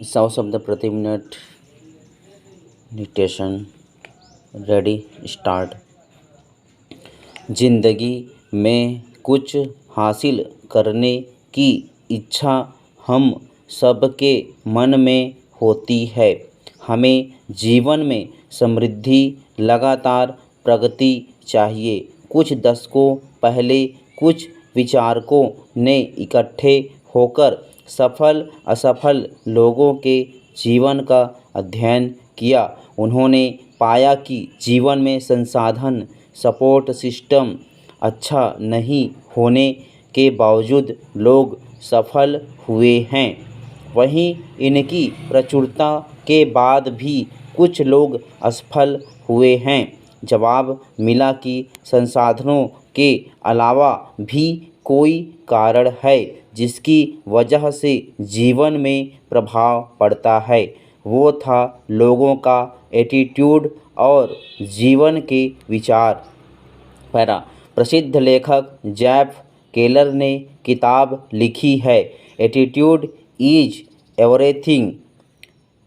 100 शब्द प्रति minute dictation. Ready start. ज़िंदगी में कुछ हासिल करने की इच्छा हम सबके मन में होती है। हमें जीवन में समृद्धि, लगातार प्रगति चाहिए। कुछ दशकों पहले कुछ विचारकों ने इकट्ठे होकर सफल असफल लोगों के जीवन का अध्ययन किया। उन्होंने पाया कि जीवन में संसाधन, सपोर्ट सिस्टम अच्छा नहीं होने के बावजूद लोग सफल हुए हैं। वहीं इनकी प्रचुरता के बाद भी कुछ लोग असफल हुए हैं। जवाब मिला कि संसाधनों के अलावा भी कोई कारण है जिसकी वजह से जीवन में प्रभाव पड़ता है। वो था लोगों का एटीट्यूड और जीवन के विचार। पैरा। प्रसिद्ध लेखक जेफ केलर ने किताब लिखी है एटीट्यूड इज एवरीथिंग।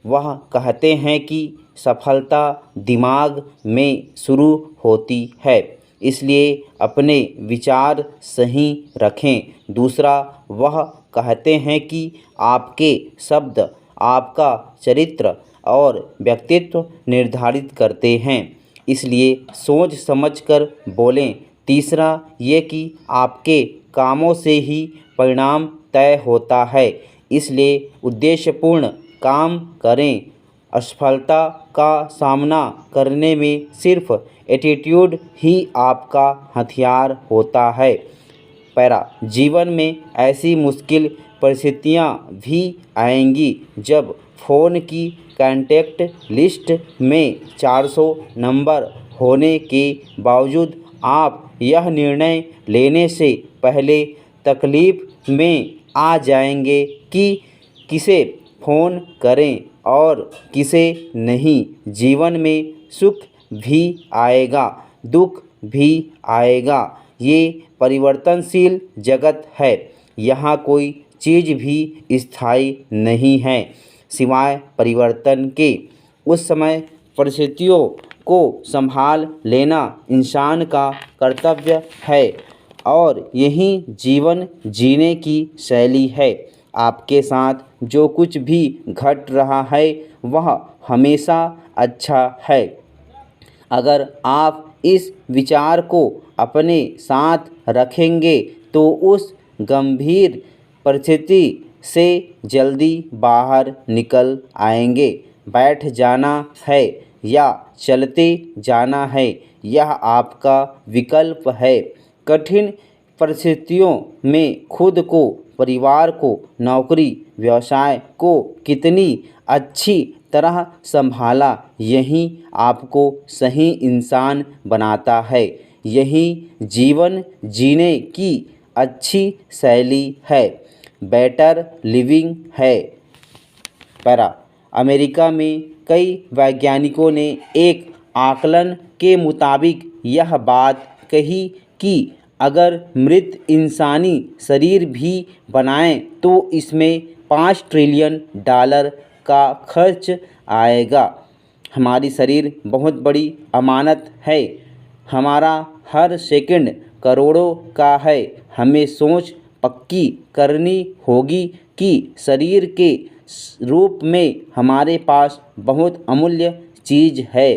वह कहते हैं कि सफलता दिमाग में शुरू होती है, इसलिए अपने विचार सही रखें। दूसरा, वह कहते हैं कि आपके शब्द आपका चरित्र और व्यक्तित्व निर्धारित करते हैं, इसलिए सोच समझकर बोलें। तीसरा ये कि आपके कामों से ही परिणाम तय होता है, इसलिए उद्देश्यपूर्ण काम करें। असफलता का सामना करने में सिर्फ एटीट्यूड ही आपका हथियार होता है। पैरा। जीवन में ऐसी मुश्किल परिस्थितियां भी आएंगी जब फ़ोन की कॉन्टैक्ट लिस्ट में 400 नंबर होने के बावजूद आप यह निर्णय लेने से पहले तकलीफ़ में आ जाएंगे कि किसे फ़ोन करें और किसे नहीं। जीवन में सुख भी आएगा, दुख भी आएगा। ये परिवर्तनशील जगत है। यहाँ कोई चीज़ भी स्थायी नहीं है सिवाय परिवर्तन के। उस समय परिस्थितियों को संभाल लेना इंसान का कर्तव्य है और यही जीवन जीने की शैली है। आपके साथ जो कुछ भी घट रहा है वह हमेशा अच्छा है। अगर आप इस विचार को अपने साथ रखेंगे तो उस गंभीर परिस्थिति से जल्दी बाहर निकल आएंगे। बैठ जाना है या चलते जाना है, यह आपका विकल्प है। कठिन परिस्थितियों में खुद को, परिवार को, नौकरी, व्यवसाय को कितनी अच्छी तरह संभाला, यही आपको सही इंसान बनाता है। यही जीवन जीने की अच्छी शैली है, बेटर लिविंग है। पैरा। अमेरिका में कई वैज्ञानिकों ने एक आकलन के मुताबिक यह बात कही कि अगर मृत इंसानी शरीर भी बनाएं तो इसमें $5 ट्रिलियन का खर्च आएगा। हमारी शरीर बहुत बड़ी अमानत है। हमारा हर सेकंड करोड़ों का है। हमें सोच पक्की करनी होगी कि शरीर के रूप में हमारे पास बहुत अमूल्य चीज़ है।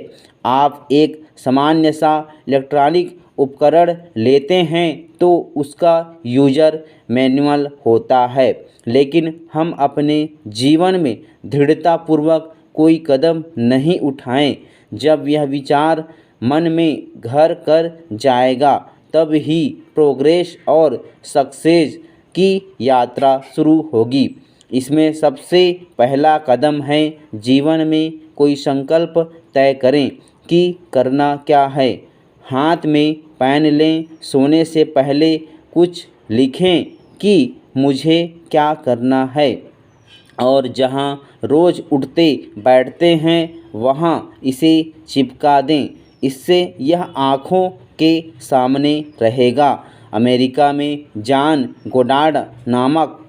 आप एक सामान्य सा इलेक्ट्रॉनिक उपकरण लेते हैं तो उसका यूजर मैनुअल होता है, लेकिन हम अपने जीवन में दृढ़तापूर्वक कोई कदम नहीं उठाएं। जब यह विचार मन में घर कर जाएगा तब ही प्रोग्रेस और सक्सेस की यात्रा शुरू होगी। इसमें सबसे पहला कदम है जीवन में कोई संकल्प तय करें कि करना क्या है। हाथ में पेन लें, सोने से पहले कुछ लिखें कि मुझे क्या करना है और जहां रोज़ उठते बैठते हैं वहां इसे चिपका दें। इससे यह आँखों के सामने रहेगा। अमेरिका में जॉन गोडार्ड नामक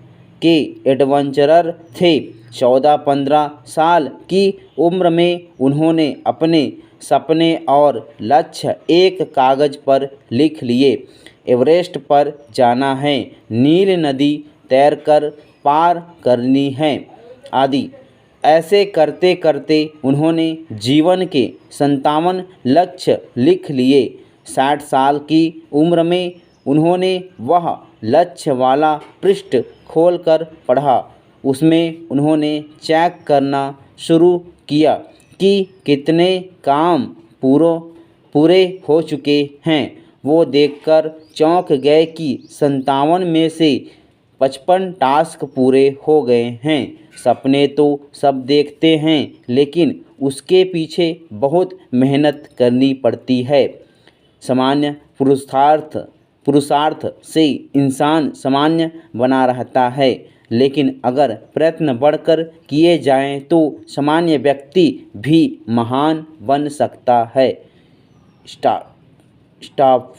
के एडवेंचरर थे। 14-15 साल की उम्र में उन्होंने अपने सपने और लक्ष्य एक कागज़ पर लिख लिए। एवरेस्ट पर जाना है, नील नदी तैरकर पार करनी है आदि। ऐसे करते करते उन्होंने जीवन के 57 लक्ष्य लिख लिए। 60 साल की उम्र में उन्होंने वह लक्ष्य वाला पृष्ठ खोलकर पढ़ा। उसमें उन्होंने चेक करना शुरू किया कि कितने काम पूरे हो चुके हैं। वो देखकर चौंक गए कि 57 में से 55 टास्क पूरे हो गए हैं। सपने तो सब देखते हैं, लेकिन उसके पीछे बहुत मेहनत करनी पड़ती है। सामान्य पुरुषार्थ से इंसान सामान्य बना रहता है, लेकिन अगर प्रयत्न बढ़कर किए जाएं तो सामान्य व्यक्ति भी महान बन सकता है। स्टॉप।